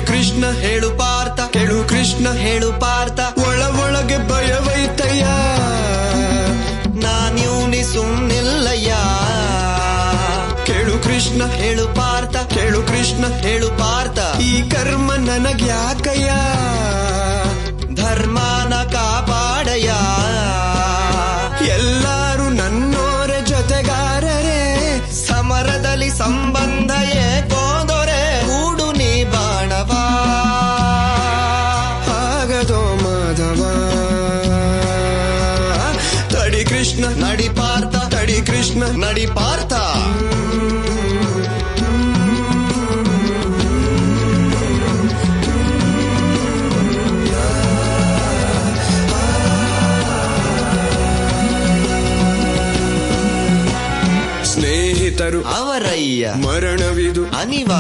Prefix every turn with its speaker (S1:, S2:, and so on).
S1: ಕೃಷ್ಣ ಹೇಳು ಪಾರ್ಥ, ಕೇಳು ಕೃಷ್ಣ ಹೇಳು ಪಾರ್ಥ, ಒಳಗೆ ಭಯವೈತಯ್ಯ, ನಾನ್ಯೂನಿ ಸುಮ್ನಿಲ್ಲಯ್ಯ. ಕೇಳು ಕೃಷ್ಣ ಹೇಳು ಪಾರ್ಥ, ಕೇಳು ಕೃಷ್ಣ ಹೇಳು ಪಾರ್ಥ, ಈ ಕರ್ಮ ನನಗ್ಯಾಕಯ್ಯ, ಧರ್ಮನ ಕಾಪಾಡಯ್ಯ. ಎಲ್ಲರೂ ನನ್ನೋರ ಜೊತೆಗಾರರೇ, ಸಮರದಲ್ಲಿ ಸಂಬಂಧ ಏಕೋದೊರೆ, ಕೂಡು ನೀ ಬಾಣವ ಆಗದೋ ಮಾಧವ. ತಡಿ ಕೃಷ್ಣ ನಡಿ ಪಾರ್ಥ, ತಡಿ ಕೃಷ್ಣ ನಡಿ ಪಾರ್ಥ. ಸ್ನೇಹಿತರು ಅವರಯ್ಯ, ಮರಣವಿದು ಅನಿವಾರ್ಯ.